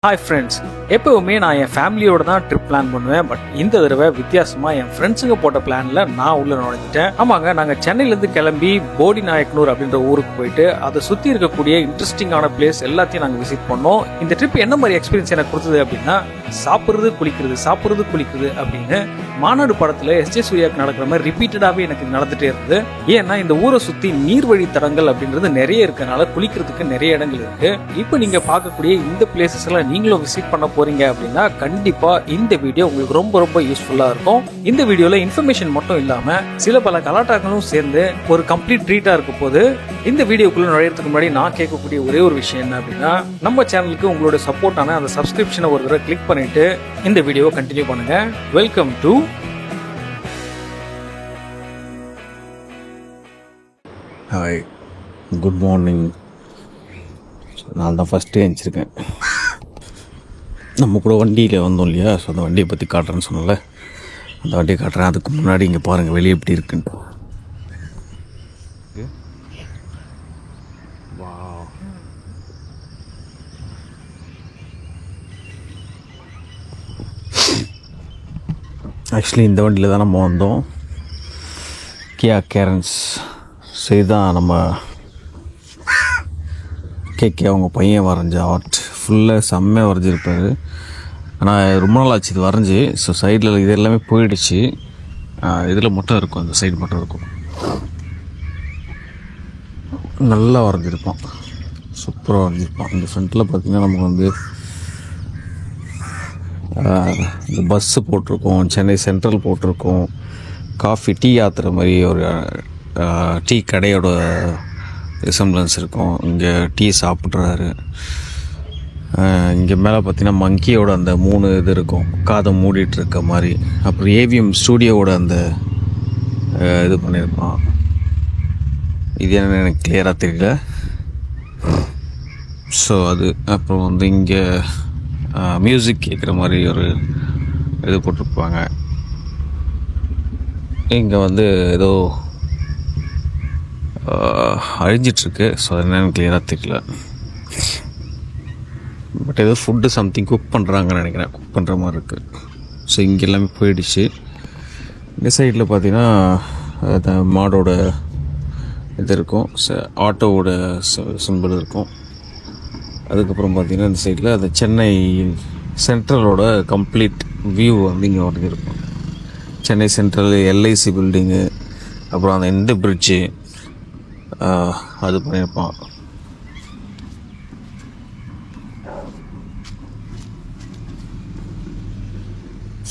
Hi friends, எப்போவுமே நான் என் ஃபேமிலியோட தான் ட்ரிப் பிளான் பண்ணுவேன். பட் இந்த தடவை வித்தியாசமாக என் ஃப்ரெண்ட்ஸுங்க போட்ட பிளானில் நான் உள்ள நுழைஞ்சிட்டேன். ஆமாங்க, நாங்கள் சென்னையிலேருந்து கிளம்பி போடி நாயக்கனூர் அப்படின்ற ஊருக்கு போயிட்டு அதை சுற்றி இருக்கக்கூடிய இன்ட்ரெஸ்டிங்கான பிளேஸ் எல்லாத்தையும் நாங்கள் விசிட் பண்ணோம். இந்த ட்ரிப் என்ன மாதிரி எக்ஸ்பீரியன்ஸ் எனக்கு கொடுத்தது அப்படின்னா, சாப்பிட்றது குளிக்கிறது அப்படின்னு மாநாடு படத்தில் எஸ்.ஜே. சூர்யாவுக்கு நடக்கிற மாதிரி ரிப்பீட்டடாகவே எனக்கு நடந்துகிட்டே இருந்தது. ஏன்னா இந்த ஊரை சுற்றி நீர்வழி தடங்கள் அப்படின்றது நிறைய இருக்கனால குளிக்கிறதுக்கு நிறைய இடங்கள் இருக்கு. இப்போ நீங்கள் பார்க்கக்கூடிய இந்த பிளேசஸ் எல்லாம் நீங்களும் விசிட் பண்ண போறீங்க அப்படின்னா கண்டிப்பா இந்த வீடியோ உங்களுக்கு ரொம்ப யூஸ்ஃபுல்லா இருக்கும். இந்த வீடியோல இன்ஃபர்மேஷன் மட்டும் இல்லாம சில பல கலாட்டாக்களும் சேர்ந்து ஒரு கம்ப்ளீட் ட்ரீட்டா இருக்க போது. இந்த வீடியோக்குள்ள நுழையறதுக்கு முன்னாடி நான் கேட்கக்கூடிய ஒரே ஒரு விஷயம் என்ன அப்படின்னா, நம்ம சேனலுக்கு உங்களோட சப்போர்ட்டான அந்த சப்ஸ்கிரிப்ஷனை ஒரு தடவை கிளிக் பண்ணிட்டு இந்த வீடியோவை கண்டினியூ பண்ணுங்க. Welcome to hi, good morning. நான் தான் ஃபஸ்ட்டு எழுந்திருக்கேன். நம்ம கூட வண்டியில் வந்தோம் இல்லையா, ஸோ அந்த வண்டியை பற்றி காட்டுறேன்னு சொன்னல, அந்த வண்டியை காட்டுறேன். அதுக்கு முன்னாடி இங்கே பாருங்கள் வெளியே எப்படி இருக்குன்ட்டு. ஆக்சுவலி இந்த வண்டியில் தான் நம்ம வந்தோம், கியா கேரன்ஸ். ஸோ இதுதான் நம்ம கேகே அவங்க பையன் வரைஞ்ச ஆர்ட். ஃபுல்லாக செம்மையாக வரைஞ்சிருப்பார். ஆனால் ரொம்ப நாள் ஆச்சு இது வரைஞ்சி. ஸோ சைடில் இது எல்லாமே போயிடுச்சு. இதில் மட்டும் இருக்கும், அந்த சைடு மட்டும் இருக்கும். நல்லா வரைஞ்சிருப்பான், சூப்பராக வரைஞ்சிருப்பான். இந்த ஃப்ரண்ட்டில் பார்த்திங்கன்னா நமக்கு வந்து இந்த பஸ்ஸு போட்டிருக்கோம், சென்னை சென்ட்ரல் போட்டிருக்கோம், காஃபி டீ ஆற்றுற மாதிரி ஒரு டீ கடையோட ரிசம்பிளன்ஸ் இருக்கும். இங்கே டீ சாப்பிட்றாரு. இங்கே மேலே பார்த்தீங்கன்னா மங்கியோட அந்த 3 இது இருக்கும், காதை மூடிட்டு இருக்க மாதிரி. அப்புறம் ஏவிஎம் ஸ்டூடியோவோட அந்த இது பண்ணியிருப்பான். இது என்ன எனக்கு கிளியராக தெரியல. ஸோ அது அப்புறம் வந்து இங்கே மியூசிக் கேட்குற மாதிரி ஒரு இது போட்டிருப்பாங்க. இங்கே வந்து ஏதோ அழிஞ்சிட்ருக்கு. ஸோ அது என்னன்னு கிளியராக தெரியல. பட் ஏதோ ஃபுட்டு சம்திங் குக் பண்ணுறாங்கன்னு நினைக்கிறேன், குக் பண்ணுற மாதிரி இருக்குது. ஸோ இங்கே எல்லாமே போயிடுச்சு. இந்த சைடில் பார்த்தீங்கன்னா அந்த மாடோட இது இருக்கும், ஆட்டோவோட சிம்பிள் இருக்கும். அதுக்கப்புறம் பார்த்திங்கன்னா இந்த சைடில் அந்த சென்னை சென்ட்ரலோட கம்ப்ளீட் வியூ வந்து இங்கே வரைஞ்சிருக்கும். சென்னை சென்ட்ரல், எல்ஐசி பில்டிங்கு, அப்புறம் அந்த இந்த பிரிட்ஜு அது பண்ணியிருப்பான்.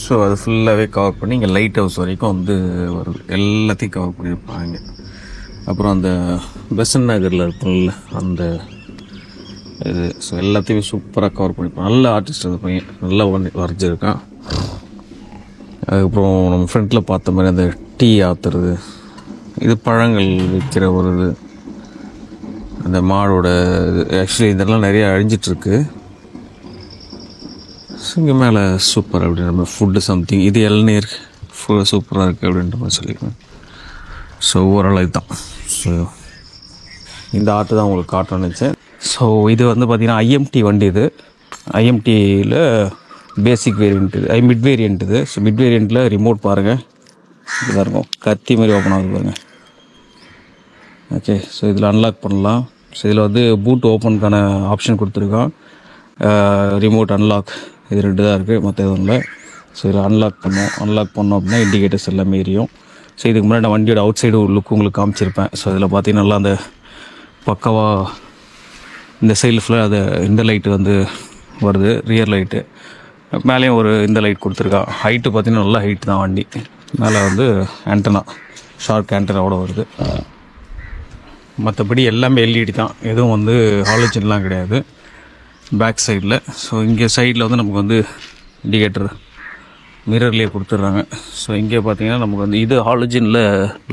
ஸோ அது ஃபுல்லாகவே கவர் பண்ணி இங்கே லைட் ஹவுஸ் வரைக்கும் வந்து வருது, எல்லாத்தையும் கவர் பண்ணியிருப்பாங்க. அப்புறம் அந்த பெசன்ட் நகரில் இருக்கும்ல அந்த இது, ஸோ எல்லாத்தையுமே சூப்பராக கவர் பண்ணியிருப்பான். நல்ல ஆர்டிஸ்ட் அந்த பையன், நல்லா வரைஞ்சிருக்கான். அதுக்கப்புறம் நம்ம ஃப்ரண்ட்டில் பார்த்த மாதிரி அந்த டீ ஆற்றுறது, இது பழங்கள் விற்கிற ஒரு இது, அந்த மாடோட இது. ஆக்சுவலி இதெல்லாம் நிறையா அழிஞ்சிட்ருக்கு. ஸோ இங்கே மேலே சூப்பர் அப்படின்ற மாதிரி ஃபுட்டு சம்திங், இது இளநீர் சூப்பராக இருக்குது அப்படின்ற மாதிரி சொல்லியிருக்கேன். ஸோ ஓவரால் இதுதான். ஸோ இந்த ஆர்ட்டு தான் உங்களுக்கு காட்டணும்னு நினச்சேன். ஸோ இது வந்து பார்த்திங்கன்னா ஐஎம்டி வண்டி. இது ஐஎம்டியில் பேசிக் வேரியண்ட், இது மிட் வேரியண்ட். இது ஸோ மிட் வேரியண்ட்டில் ரிமோட் பாருங்கள், இதாக இருக்கும், கத்தி மாதிரி ஓப்பன் ஆகுது பாருங்கள். ஓகே, ஸோ இதில் அன்லாக் பண்ணலாம். ஸோ இதில் வந்து பூட் ஓப்பனுக்கான ஆப்ஷன் கொடுத்துருக்கோம். ரிமோட் அன்லாக் இது 2 தான் இருக்குது, மற்ற எதுவும் இல்லை. ஸோ இதில் அன்லாக் பண்ணோம் அப்படின்னா இண்டிகேட்டர்ஸ் எல்லாமே எரியும். ஸோ இதுக்கு முன்னாடி நான் வண்டியோட அவுட் சைடு லுக் உங்களுக்கு காமிச்சிருப்பேன். ஸோ இதில் பார்த்தீங்கன்னா நல்லா அந்த பக்கவாக இந்த சைடில் ஃபுல்லாக அது இந்த லைட்டு வந்து வருது, ரியர் லைட்டு. மேலேயும் ஒரு இந்த லைட் கொடுத்துருக்கா. ஹைட்டு பார்த்தீங்கன்னா நல்லா ஹைட்டு தான் வண்டி. மேலே வந்து ஆண்டனா, ஷார்க் ஆண்டனாவோட வருது. மற்றபடி எல்லாமே எல்இடி தான், எதுவும் வந்து ஹாலோஜன்லாம் கிடையாது பேக் சைடில். ஸோ இங்கே சைடில் வந்து நமக்கு வந்து இண்டிகேட்டர் மிரர்லேயே கொடுத்துட்றாங்க. ஸோ இங்கே பார்த்தீங்கன்னா நமக்கு வந்து இது ஹாலோஜனில்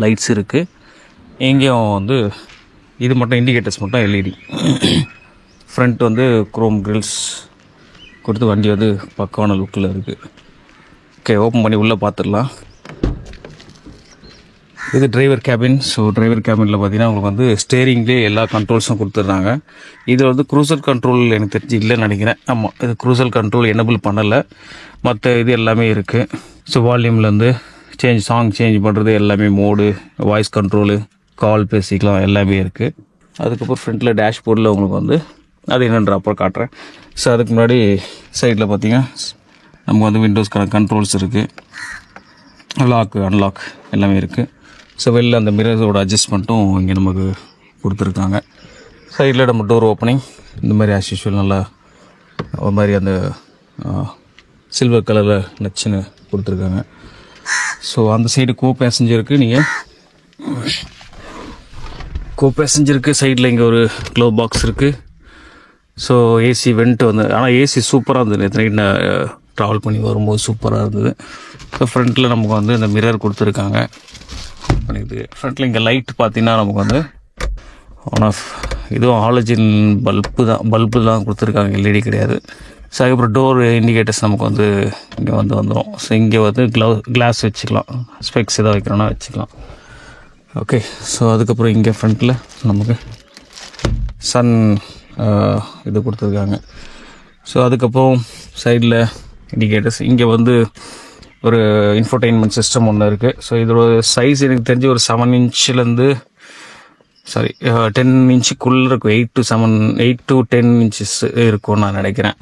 லைட்ஸ் இருக்குது. எங்கேயும் வந்து இது மட்டும் இண்டிகேட்டர்ஸ் மட்டும் எல்இடி. ஃப்ரண்ட் வந்து குரோம் கிரில்ஸ் கொடுத்து வண்டி வந்து பக்காவான லுக்கில் இருக்குது. ஓகே, ஓப்பன் பண்ணி உள்ளே பார்த்துடலாம். இது டிரைவர் கேபின். ஸோ டிரைவர் கேபினில் பார்த்தீங்கன்னா உங்களுக்கு வந்து ஸ்டேரிங்லேயே எல்லா கண்ட்ரோல்ஸும் கொடுத்துட்றாங்க. இது வந்து க்ரூசர் கண்ட்ரோல் எனக்கு தெரிஞ்சு இல்லைன்னு நினைக்கிறேன். ஆமாம், இது க்ரூசர் கண்ட்ரோல் எனபிள் பண்ணலை. மற்ற இது எல்லாமே இருக்குது. ஸோ வால்யூம்லேருந்து சாங் சேஞ்ச் பண்ணுறது எல்லாமே, மோடு, வாய்ஸ் கண்ட்ரோலு, கால் பேசிக்கலாம், எல்லாமே இருக்குது. அதுக்கப்புறம் ஃப்ரண்ட்டில் டேஷ்போர்டில் உங்களுக்கு வந்து அது என்னன்ற அப்புறம் காட்டுறேன். ஸோ அதுக்கு முன்னாடி சைடில் பார்த்தீங்கன்னா நமக்கு வந்து விண்டோஸ்க்கான கண்ட்ரோல்ஸ் இருக்குது. லாக்கு, அன்லாக் எல்லாமே இருக்குது. ஸோ வெளில அந்த மிரரோட அட்ஜஸ்ட்மெண்ட்டும் இங்கே நமக்கு கொடுத்துருக்காங்க. சைடில் நம்ம டோர் ஓப்பனிங் இந்த மாதிரி ஆஸ் யூஷுவல் நல்லா ஒரு மாதிரி அந்த சில்வர் கலரில் நச்சுன்னு கொடுத்துருக்காங்க. ஸோ அந்த சைடு கோ பேசஞ்சருக்கு சைடில் இங்கே ஒரு க்ளோவ் பாக்ஸ் இருக்குது. ஸோ ஏசி வெண்ட் வந்து, ஆனால் ஏசி சூப்பராக இருந்தது. நேற்று நைட் நான் ட்ராவல் பண்ணி வரும்போது சூப்பராக இருந்தது. ஸோ ஃப்ரண்ட்டில் நமக்கு வந்து இந்த மிரர் கொடுத்துருக்காங்க. பண்ணிடுது ஃப்ரண்ட்டில் இங்கே லைட் பார்த்தீங்கன்னா நமக்கு வந்து ஒன் ஆஃப் இதுவும் ஹாலஜின் பல்பு தான் கொடுத்துருக்காங்க, எல்இடி கிடையாது. ஸோ அதுக்கப்புறம் டோர் இண்டிகேட்டர்ஸ் நமக்கு வந்து இங்கே வந்துடும். ஸோ இங்கே வந்து கிளாஸ் வச்சுக்கலாம், ஸ்பெக்ஸ் எதாவது வைக்கிறோன்னா வச்சுக்கலாம். ஓகே. ஸோ அதுக்கப்புறம் இங்கே ஃப்ரண்ட்டில் நமக்கு சன் இது கொடுத்துருக்காங்க. ஸோ அதுக்கப்புறம் சைடில் இண்டிகேட்டர்ஸ். இங்கே வந்து ஒரு இன்ஃபோடெயின்மெண்ட் சிஸ்டம் ஒன்று இருக்குது. ஸோ இதோட சைஸ் எனக்கு தெரிஞ்சு ஒரு 7 இன்ச்சிலேருந்து 10 இன்ச்சுக்குள்ளே இருக்கும். 8 to 10 இன்ச்சஸ் இருக்கும்னு நான் நினைக்கிறேன்.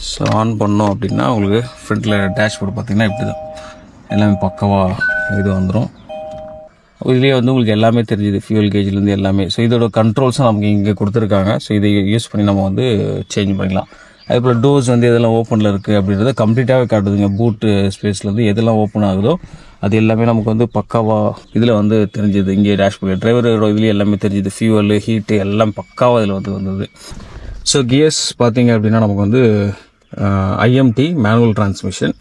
ஸோ ஆன் பண்ணோம் அப்படின்னா உங்களுக்கு ஃப்ரண்ட்டில் டேஷ்போர்டு பார்த்தீங்கன்னா இப்படி தான் எல்லாமே பக்கவாக இது வந்துடும். இதுலேயே வந்து உங்களுக்கு எல்லாமே தெரிஞ்சுது, ஃபியூல் கேஜ்லேருந்து எல்லாமே. ஸோ இதோட கண்ட்ரோல்ஸும் நமக்கு இங்கே கொடுத்துருக்காங்க. ஸோ இதை யூஸ் பண்ணி நம்ம வந்து சேஞ்ச் பண்ணிக்கலாம். அதுக்கப்புறம் டோர்ஸ் வந்து எதெல்லாம் ஓப்பனில் இருக்குது அப்படின்றத கம்ப்ளீட்டாகவே காட்டுதுங்க. பூட்டு ஸ்பேஸ்லேருந்து எதெல்லாம் ஓப்பன் ஆகுதோ அது எல்லாமே நமக்கு வந்து பக்காவாக இதில் வந்து தெரிஞ்சுது. இங்கே டேஷ்போர்டு டிரைவரோட இதுலேயே எல்லாமே தெரிஞ்சுது. ஃபியூவல், ஹீட்டு எல்லாம் பக்காவாக இதில் வந்து வந்தது. ஸோ கியர்ஸ் பார்த்தீங்க அப்படின்னா நமக்கு வந்து ஐஎம்டி மேனுவல் டிரான்ஸ்மிஷன்.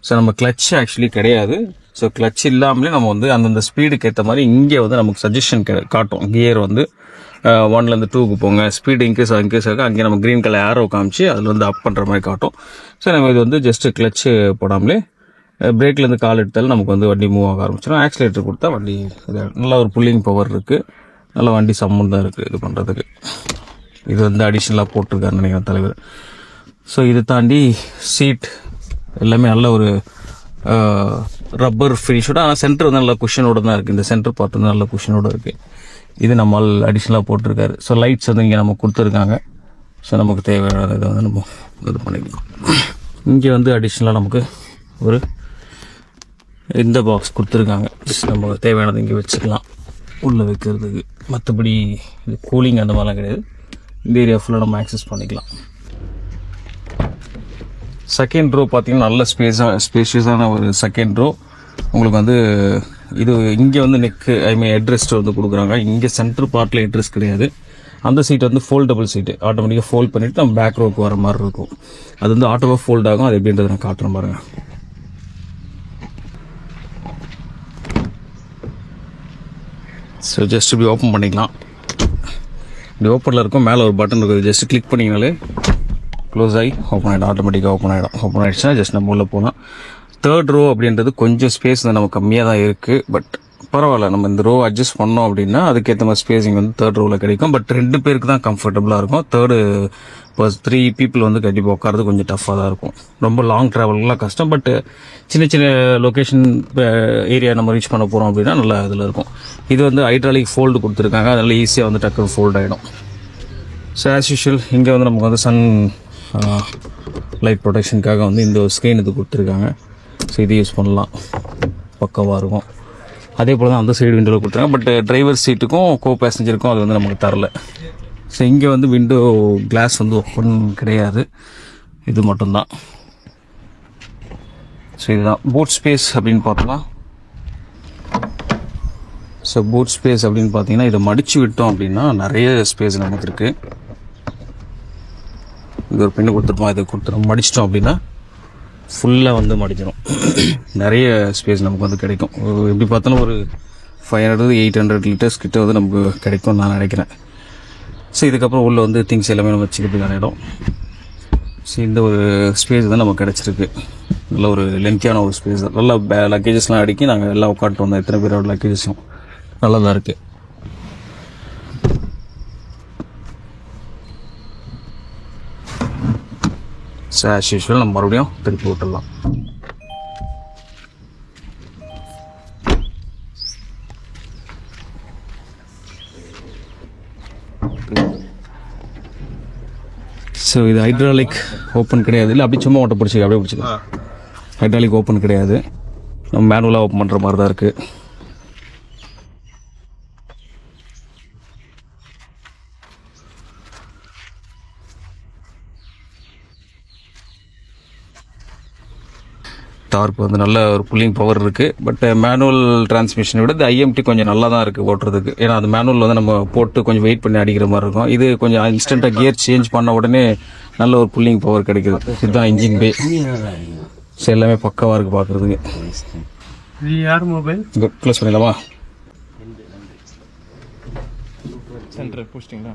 ஸோ நம்ம கிளச் ஆக்சுவலி கிடையாது. ஸோ கிளச் இல்லாமலே நம்ம வந்து அந்தந்த ஸ்பீடுக்கு ஏற்ற மாதிரி இங்கே வந்து நமக்கு சஜஷன் காட்டும். கியர் வந்து 1லேருந்து 2க்கு போங்க, ஸ்பீடு இன்க்ரீஸ் ஆக அங்கே நம்ம க்ரீன் கலர் ஏரோ காமிச்சு அதில் வந்து அப் பண்ணுற மாதிரி காட்டும். ஸோ நம்ம இது வந்து ஜஸ்ட்டு கிளச்சு போடாமலே பிரேக்லேருந்து கால் எடுத்தாலும் நமக்கு வந்து வண்டி மூவ் ஆக ஆரம்பிச்சிடும். ஆக்சிலேட்டர் கொடுத்தா வண்டி நல்லா ஒரு புல்லிங் பவர் இருக்குது, நல்லா வண்டி சம்மந்தம் இருக்குது இது பண்ணுறதுக்கு. இது வந்து அடிஷ்னலாக போட்டிருக்காருன்னு நினைக்கிறேன் தலைவர். ஸோ இது தாண்டி சீட் எல்லாமே நல்ல ஒரு ரப்பர் ஃபினிஷோட, ஆனால் சென்டர் வந்து நல்ல குஷனோட தான் இருக்குது. இந்த சென்டர் பார்த்து வந்து நல்ல குஷனோட இருக்குது. இது நம்மால் அடிஷ்னலாக போட்டிருக்காரு. ஸோ லைட்ஸ் வந்து இங்கே நம்ம கொடுத்துருக்காங்க. ஸோ நமக்கு தேவையான இதை வந்து நம்ம இது பண்ணிக்கலாம். இங்கே வந்து அடிஷ்னலாக நமக்கு ஒரு இந்த பாக்ஸ் கொடுத்துருக்காங்க. நம்ம தேவையானது இங்கே வச்சுக்கலாம் உள்ளே வைக்கிறதுக்கு. மற்றபடி இது கூலிங் அந்த மாதிரிலாம் கிடையாது. இந்த ஏரியா ஃபுல்லாக நம்ம ஆக்சஸ் பண்ணிக்கலாம். செகண்ட் ரோ பார்த்தீங்கன்னா நல்ல ஸ்பேஷியஸான ஒரு செகண்ட் ரோ. உங்களுக்கு வந்து இது இங்கே வந்து நெக்கு ஹெட் ரெஸ்ட் வந்து கொடுக்குறாங்க. இங்கே சென்டர் பார்ட்டில் ஹெட் ரெஸ்ட் கிடையாது. அந்த சீட் வந்து ஃபோல்டபுள் சீட்டு, ஆட்டோமேட்டிக்காக ஃபோல்ட் பண்ணிவிட்டு நம்ம பேக் ரோக்கு வர மாதிரி இருக்கும். அது வந்து ஆட்டோவாக ஃபோல்ட் ஆகும். அது எப்படின்றத நான் காட்டுறேன் பாருங்கள். ஸோ ஜஸ்ட் இப்படி ஓப்பன் பண்ணிக்கலாம். இப்படி ஓப்பனில் இருக்கும். மேலே ஒரு பட்டன் இருக்குது, ஜஸ்ட் கிளிக் பண்ணிங்கனாலே க்ளோஸ் ஆகி ஓப்பன் ஆகிடும். ஆட்டோமேட்டிக்காக ஓப்பன் ஆகிடுச்சுன்னா ஜஸ்ட் நம்ம உள்ளே போகலாம். தேர்ட் ரோ அப்படின்றது கொஞ்சம் ஸ்பேஸ் வந்து நம்ம கம்மியாக தான் இருக்குது. பட் பரவாயில்ல, நம்ம இந்த ரோ அட்ஜஸ்ட் பண்ணோம் அப்படின்னா அதுக்கேற்ற மாதிரி ஸ்பேஸிங் வந்து தேர்ட் ரோவில் கிடைக்கும். பட் 2 பேருக்கு தான் கம்ஃபர்டபுளாக இருக்கும். தேர்டு இப்போ 3 people வந்து கண்டிப்பாக உட்காரது கொஞ்சம் டஃப்பாக தான் இருக்கும். ரொம்ப லாங் ட்ராவல்லாம் கஷ்டம். பட் சின்ன சின்ன லொக்கேஷன் ஏரியா நம்ம ரீச் பண்ண போகிறோம் அப்படின்னா நல்லா இதில் இருக்கும். இது வந்து ஹைட்ராலிக் ஃபோல்டு கொடுத்துருக்காங்க. அதனால் ஈஸியாக வந்து டக்குனு ஃபோல்ட் ஆகிடும். ஸோ ஆஸ் யூஷுவல் இங்கே வந்து நமக்கு வந்து சன் லைட் ப்ரொடெக்ஷனுக்காக வந்து இந்த ஸ்க்ரீன் இது கொடுத்துருக்காங்க. ஸோ இது யூஸ் பண்ணலாம், பக்கவாக இருக்கும். அதே போல் தான் அந்த சைடு விண்டோவில் கொடுத்துருக்காங்க. பட் டிரைவர் சீட்டுக்கும் கோ பேசஞ்சருக்கும் அது வந்து நமக்கு தரல. ஸோ இங்கே வந்து விண்டோ கிளாஸ் வந்து ஓப்பன் கிடையாது, இது மட்டும்தான். ஸோ இதுதான் பூட் ஸ்பேஸ் அப்படின்னு பார்த்தோம்னா. ஸோ பூட் ஸ்பேஸ் அப்படின்னு பார்த்தீங்கன்னா இதை மடித்து விட்டோம் அப்படின்னா நிறைய ஸ்பேஸ் நமக்கு இருக்குது. இது ஒரு பின்னு கொடுத்துருப்போம், இதை கொடுத்துரும் மடிச்சிட்டோம் அப்படின்னா ஃபுல்லாக வந்து மடிச்சிடும். நிறைய ஸ்பேஸ் நமக்கு வந்து கிடைக்கும். எப்படி பார்த்தாலும் ஒரு 500-800 லிட்டர்ஸ் கிட்ட வந்து நமக்கு கிடைக்கும்னு நான் நினைக்கிறேன். ஸோ இதுக்கப்புறம் உள்ளே வந்து திங்ஸ் எல்லாமே நம்ம வச்சுக்கிறதுக்கான இடம். ஸோ இந்த ஒரு ஸ்பேஸ் தான் நமக்கு கிடச்சிருக்கு. நல்ல ஒரு லென்த்தியான ஒரு ஸ்பேஸ். நல்லா லக்கேஜஸ்லாம் அடிக்கி நாங்கள் எல்லாம் உட்காந்துட்டு வந்தோம். எத்தனை பேரோட லக்கேஜஸும் நல்லா தான் இருக்குது. ஸோ ஆஸ் யூஷுவல் நம்ம மறுபடியும் திருப்பி விட்டுடலாம். ஸோ இது ஹைட்ராலிக் ஓப்பன் கிடையாது. இல்லை அப்படி சும்மா ஓட்ட பிடிச்சிக்க அப்படியே பிடிச்சிக்கலாம். ஹைட்ராலிக் ஓப்பன் கிடையாது. நம்ம மேனுவலாக ஓப்பன் பண்ணுற மாதிரி தான் இருக்குது. டார்க் வந்து நல்ல ஒரு புல்லிங் பவர் இருக்குது. பட் மேனுவல் டிரான்ஸ்மிஷனை விட இந்த ஐஎம்டி கொஞ்சம் நல்லா தான் இருக்குது ஓட்டுறதுக்கு. ஏன்னா அது மேனுவல் வந்து நம்ம போட்டு கொஞ்சம் வெயிட் பண்ணி அடிக்கிற மாதிரி இருக்கும். இது கொஞ்சம் இன்ஸ்டண்ட்டாக கியர் சேஞ்ச் பண்ண உடனே நல்ல ஒரு புல்லிங் பவர் கிடைக்குது. இதுதான் இன்ஜின் பே. ஸோ எல்லாமே பக்காவாக இருக்குது பார்க்குறதுக்கு. யார் மொபைல் க்ளோஸ் பண்ணிடலாமா? சென்டர் போஸ்டிங்களா?